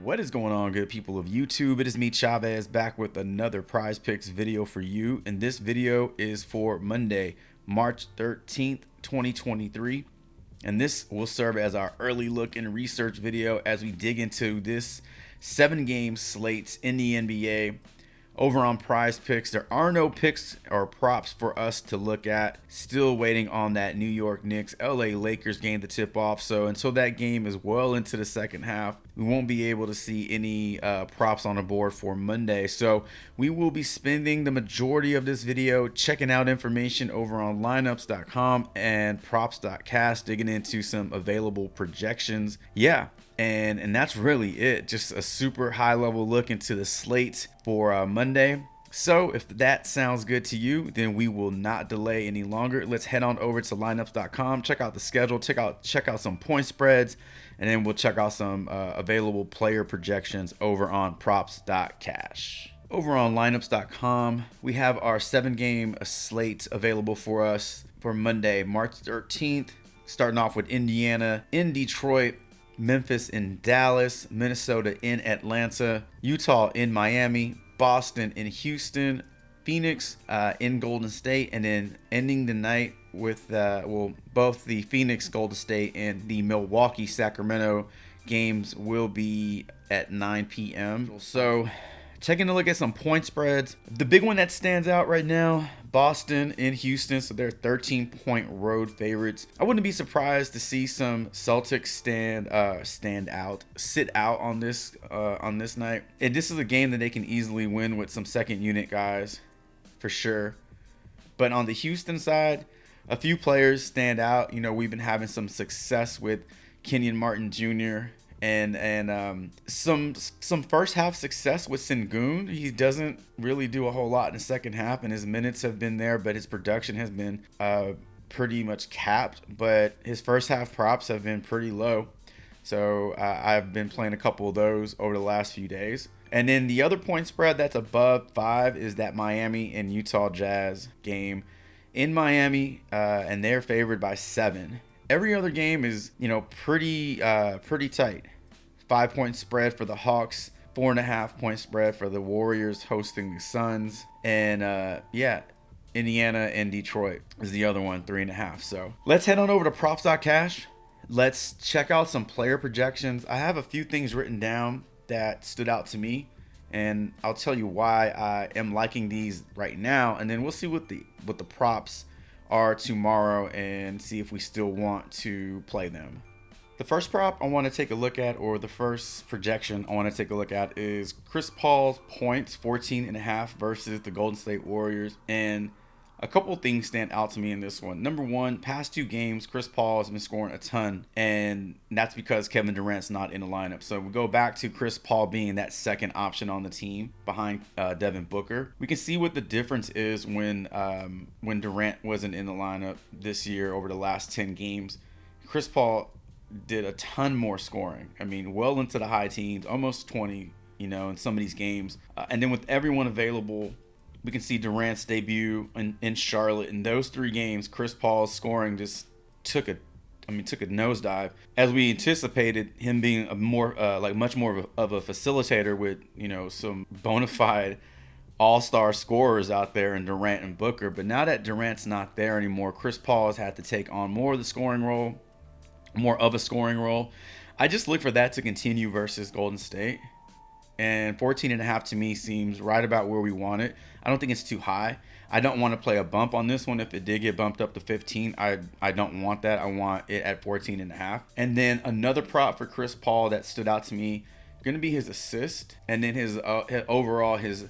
What is going on, good people of YouTube? It is me, Chavez, back with another Prize Picks video for you. And this video is for Monday, March 13th, 2023. And this will serve as our early look and research video as we dig into this 7-game slate in the NBA. Over on Prize Picks, there are no picks or props for us to look at. Still waiting on that New York Knicks LA Lakers game to tip off. So until that game is well into the second half, we won't be able to see any props on the board for Monday. So we will be spending the majority of this video checking out information over on lineups.com and props.cast, digging into some available projections. Yeah. And that's really it. Just a super high level look into the slate for Monday. So if that sounds good to you, then we will not delay any longer. Let's head on over to lineups.com, check out the schedule, check out some point spreads, and then we'll check out some available player projections over on props.cash. Over on lineups.com, we have our 7-game slate available for us for Monday, March 13th, starting off with Indiana in Detroit, Memphis in Dallas, Minnesota in Atlanta, Utah in Miami, Boston in Houston, Phoenix in Golden State, and then ending the night with both the Phoenix Golden State and the Milwaukee Sacramento games will be at 9 p.m. So taking a look at some point spreads, the big one that stands out right now, Boston in Houston, so they're 13-point road favorites. I wouldn't be surprised to see some Celtics sit out on this night. And this is a game that they can easily win with some second unit guys, for sure. But on the Houston side, a few players stand out. You know, we've been having some success with Kenyon Martin Jr. and some first half success with Sengun. He doesn't really do a whole lot in the second half, and his minutes have been there, but his production has been pretty much capped. But his first half props have been pretty low, so I've been playing a couple of those over the last few days. And then the other point spread that's above 5 is that Miami and Utah Jazz game in Miami, and they're favored by 7. Every other game is, pretty tight. 5-point spread for the Hawks, 4.5-point spread for the Warriors hosting the Suns, and Indiana and Detroit is the other one, 3.5. So let's head on over to props.cash. Let's check out some player projections. I have a few things written down that stood out to me, and I'll tell you why I am liking these right now, and then we'll see what the props are tomorrow and see if we still want to play them. The first prop I want to take a look at, or the first projection I want to take a look at, is Chris Paul's points, 14.5 versus the Golden State Warriors. And a couple things stand out to me in this one. Number one, past 2 games, Chris Paul has been scoring a ton, and that's because Kevin Durant's not in the lineup. So we go back to Chris Paul being that second option on the team behind Devin Booker. We can see what the difference is when Durant wasn't in the lineup this year over the last 10 games. Chris Paul did a ton more scoring. I mean, well into the high teens, almost 20, in some of these games. And then with everyone available, we can see Durant's debut in Charlotte. In those 3 games, Chris Paul's scoring just took a nosedive. As we anticipated, him being much more of a facilitator with, some bona fide all-star scorers out there in Durant and Booker. But now that Durant's not there anymore, Chris Paul has had to take on more of a scoring role. I just look for that to continue versus Golden State. And 14.5 to me seems right about where we want it. I don't think it's too high. I don't want to play a bump on this one. If it did get bumped up to 15, I don't want that. I want it at 14.5. And then another prop for Chris Paul that stood out to me, going to be his assist, and then his overall his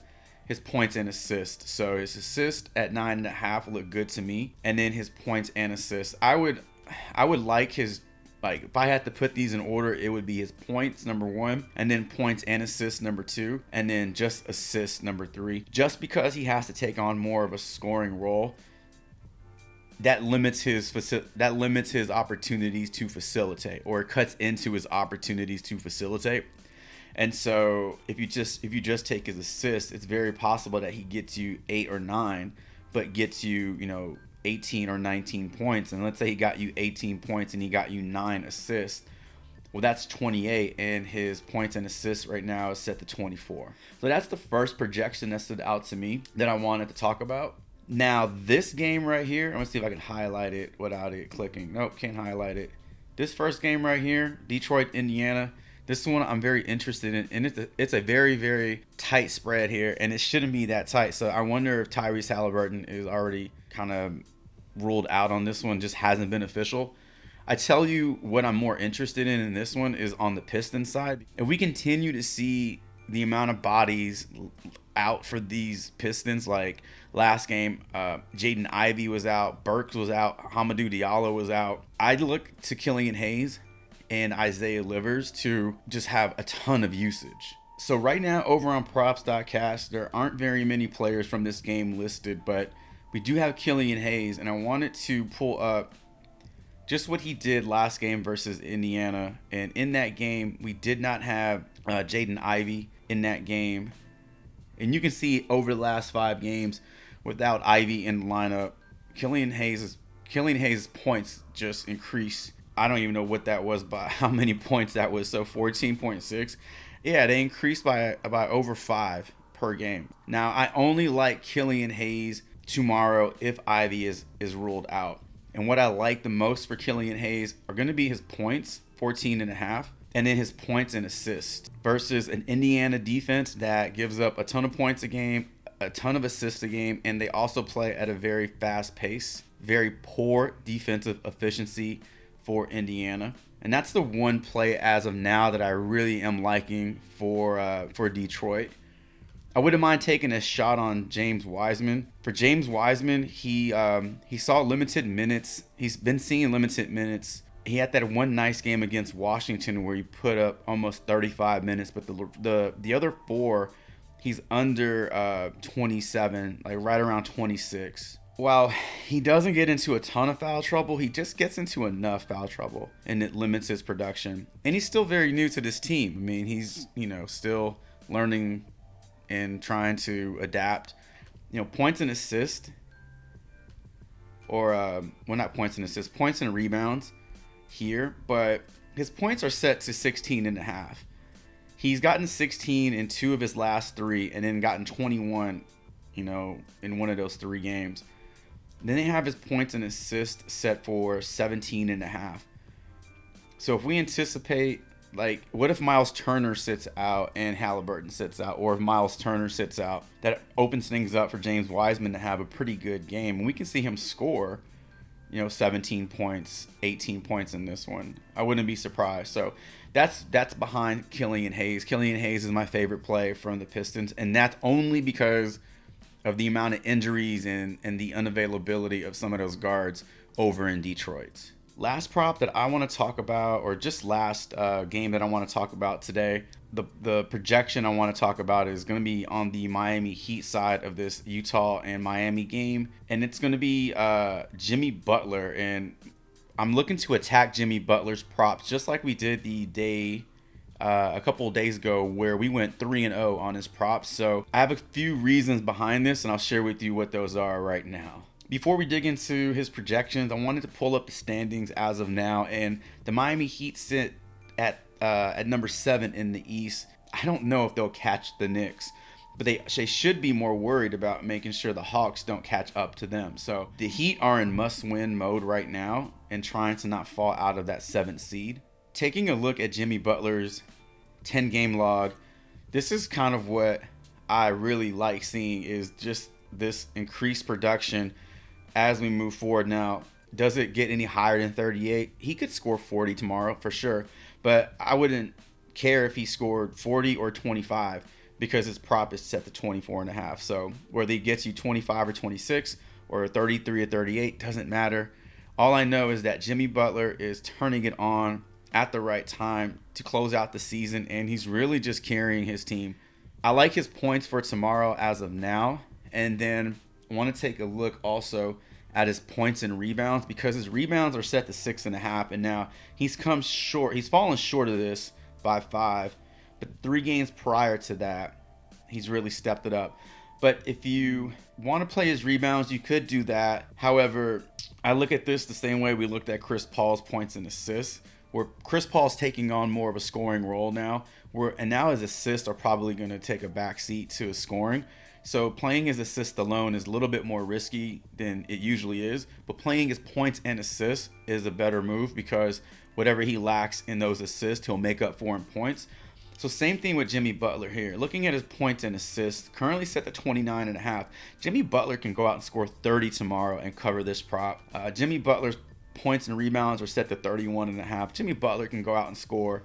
points and assists. So his assist at 9.5 look good to me, and then his points and assists. I would like his. If I had to put these in order, it would be his points, number 1, and then points and assists, number 2, and then just assists, number 3. Just because he has to take on more of a scoring role, that limits his opportunities to facilitate, or it cuts into his opportunities to facilitate. And so if you just take his assists, it's very possible that he gets you 8 or 9, but gets you, 18 or 19 points. And let's say he got you 18 points and he got you 9 assists. Well, that's 28, and his points and assists right now is set to 24. So that's the first projection that stood out to me that I wanted to talk about. Now, this game right here, I'm going to see if I can highlight it without it clicking. Nope, can't highlight it. This first game right here, Detroit, Indiana, this one I'm very interested in, and it's a very, very tight spread here, and it shouldn't be that tight. So I wonder if Tyrese Halliburton is already kind of ruled out on this one, just hasn't been official. I tell you what I'm more interested in this one is on the Pistons side. If we continue to see the amount of bodies out for these Pistons, like last game, Jaden Ivey was out, Burks was out, Hamidou Diallo was out. I'd look to Killian Hayes and Isaiah Livers to just have a ton of usage. So right now over on props.cast, there aren't very many players from this game listed, but we do have Killian Hayes, and I wanted to pull up just what he did last game versus Indiana. And in that game, we did not have Jaden Ivey in that game. And you can see over the last 5 games, without Ivey in the lineup, Killian Hayes' points just increased. I don't even know what that was, by how many points that was. So 14.6. Yeah, they increased by about over 5 per game. Now, I only like Killian Hayes tomorrow if Ivey is ruled out. And what I like the most for Killian Hayes are going to be his points, 14.5, and then his points and assists versus an Indiana defense that gives up a ton of points a game, a ton of assists a game, and they also play at a very fast pace. Very poor defensive efficiency for Indiana. And that's the one play as of now that I really am liking for Detroit. I wouldn't mind taking a shot on James Wiseman. For James Wiseman, he saw limited minutes. He's been seeing limited minutes. He had that one nice game against Washington where he put up almost 35 minutes, but the other 4, he's under 27, like right around 26. While he doesn't get into a ton of foul trouble, he just gets into enough foul trouble, and it limits his production. And he's still very new to this team. I mean, he's still learning and trying to adapt. Points and assists, or not points and assists, points and rebounds here, but his points are set to 16.5. He's gotten 16 in 2 of his last 3, and then gotten 21, in one of those 3 games. Then they have his points and assists set for 17.5. So if we anticipate, like, what if Miles Turner sits out and Halliburton sits out? Or if Miles Turner sits out, that opens things up for James Wiseman to have a pretty good game. And we can see him score, 17 points, 18 points in this one. I wouldn't be surprised. So that's behind Killian Hayes. Killian Hayes is my favorite play from the Pistons. And that's only because of the amount of injuries and the unavailability of some of those guards over in Detroit. Last prop that I want to talk about, or just last game that I want to talk about today, the projection I want to talk about is going to be on the Miami Heat side of this Utah and Miami game. And it's going to be Jimmy Butler. And I'm looking to attack Jimmy Butler's props just like we did the day a couple of days ago where we went 3-0 on his props. So I have a few reasons behind this, and I'll share with you what those are right now. Before we dig into his projections, I wanted to pull up the standings as of now, and the Miami Heat sit at number 7 in the East. I don't know if they'll catch the Knicks, but they should be more worried about making sure the Hawks don't catch up to them. So the Heat are in must-win mode right now and trying to not fall out of that 7th seed. Taking a look at Jimmy Butler's 10-game log, this is kind of what I really like seeing, is just this increased production as we move forward. Now, does it get any higher than 38? He could score 40 tomorrow for sure, but I wouldn't care if he scored 40 or 25 because his prop is set to 24.5. So whether he gets you 25 or 26 or 33 or 38, doesn't matter. All I know is that Jimmy Butler is turning it on at the right time to close out the season, and he's really just carrying his team. I like his points for tomorrow as of now, and then I want to take a look also at his points and rebounds, because his rebounds are set to 6.5, and now he's come short. He's fallen short of this by 5, but 3 games prior to that, he's really stepped it up. But if you want to play his rebounds, you could do that. However, I look at this the same way we looked at Chris Paul's points and assists, where Chris Paul's taking on more of a scoring role now, and now his assists are probably going to take a back seat to his scoring. So playing his assists alone is a little bit more risky than it usually is, but playing his points and assists is a better move because whatever he lacks in those assists, he'll make up for in points. So same thing with Jimmy Butler here. Looking at his points and assists, currently set to 29.5. Jimmy Butler can go out and score 30 tomorrow and cover this prop. Jimmy Butler's points and rebounds are set to 31.5. Jimmy Butler can go out and score,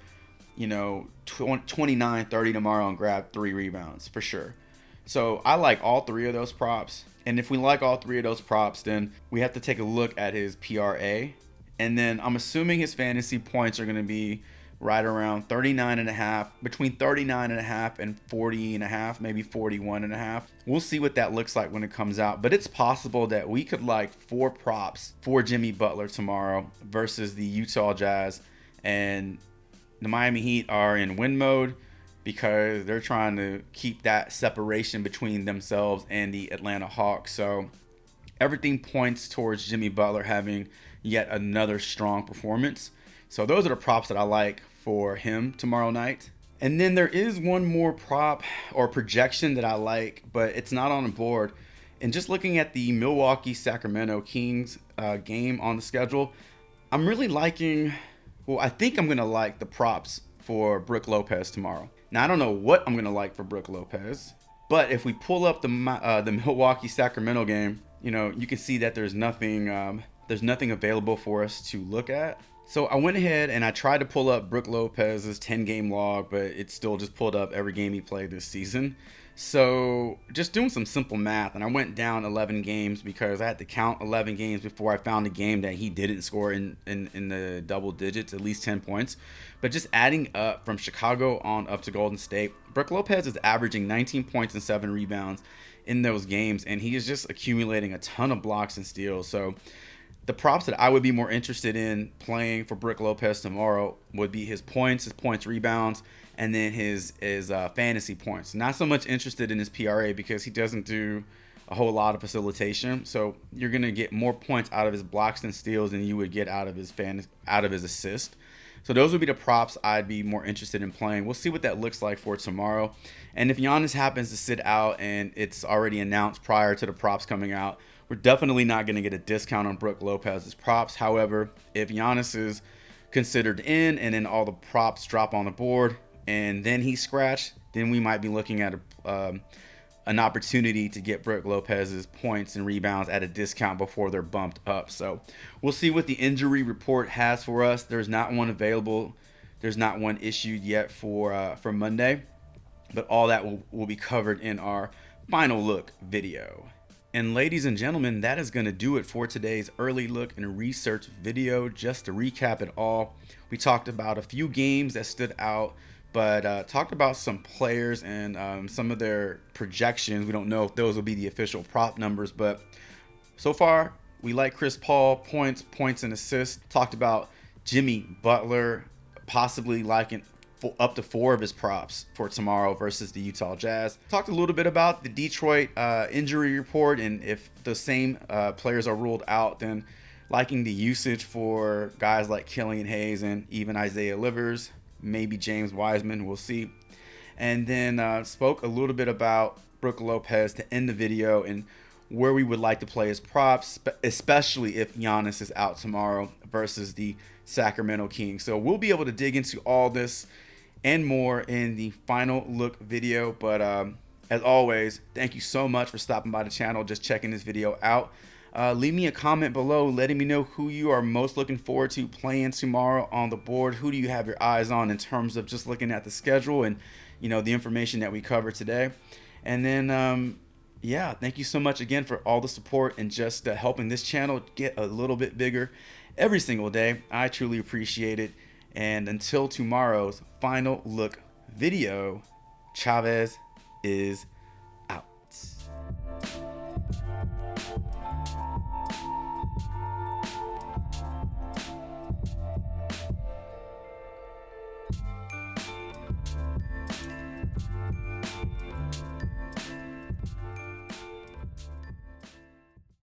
29, 30 tomorrow and grab 3 rebounds for sure. So I like all 3 of those props. And if we like all 3 of those props, then we have to take a look at his PRA. And then I'm assuming his fantasy points are going to be right around 39.5, between 39.5 and 40.5, maybe 41.5. We'll see what that looks like when it comes out. But it's possible that we could like 4 props for Jimmy Butler tomorrow versus the Utah Jazz. And the Miami Heat are in win mode because they're trying to keep that separation between themselves and the Atlanta Hawks. So everything points towards Jimmy Butler having yet another strong performance. So those are the props that I like for him tomorrow night. And then there is one more prop or projection that I like, but it's not on the board. And just looking at the Milwaukee-Sacramento Kings game on the schedule, I'm really liking, I think I'm going to like the props for Brook Lopez tomorrow. Now, I don't know what I'm going to like for Brook Lopez, but if we pull up the Milwaukee-Sacramento game, you can see that there's nothing available for us to look at. So I went ahead and I tried to pull up Brook Lopez's 10-game log, but it still just pulled up every game he played this season. So just doing some simple math, and I went down 11 games because I had to count 11 games before I found a game that he didn't score in the double digits, at least 10 points. But just adding up from Chicago on up to Golden State, Brook Lopez is averaging 19 points and 7 rebounds in those games, and he is just accumulating a ton of blocks and steals. So the props that I would be more interested in playing for Brook Lopez tomorrow would be his points, rebounds, and then his fantasy points. Not so much interested in his PRA because he doesn't do a whole lot of facilitation. So you're gonna get more points out of his blocks and steals than you would get out of his assist. So those would be the props I'd be more interested in playing. We'll see what that looks like for tomorrow. And if Giannis happens to sit out and it's already announced prior to the props coming out, we're definitely not going to get a discount on Brook Lopez's props. However, if Giannis is considered in and then all the props drop on the board and then he's scratched, then we might be looking at an opportunity to get Brook Lopez's points and rebounds at a discount before they're bumped up. So we'll see what the injury report has for us. There's not one available. There's not one issued yet for Monday, but all that will be covered in our final look video. And ladies and gentlemen, that is going to do it for today's early look and research video. Just to recap it all, we talked about a few games that stood out, but talked about some players and some of their projections. We don't know if those will be the official prop numbers, but so far we like Chris Paul, points and assists. Talked about Jimmy Butler, possibly liking up to 4 of his props for tomorrow versus the Utah Jazz. Talked a little bit about the Detroit injury report, and if the same players are ruled out, then liking the usage for guys like Killian Hayes and even Isaiah Livers, maybe James Wiseman, we'll see. And then spoke a little bit about Brook Lopez to end the video and where we would like to play his props, especially if Giannis is out tomorrow versus the Sacramento Kings. So we'll be able to dig into all this and more in the final look video. But as always, thank you so much for stopping by the channel, just checking this video out. Leave me a comment below letting me know who you are most looking forward to playing tomorrow on the board. Who do you have your eyes on in terms of just looking at the schedule and the information that we covered today. And then yeah, thank you so much again for all the support and just helping this channel get a little bit bigger every single day. I truly appreciate it. And until tomorrow's final look video, Chavez is out.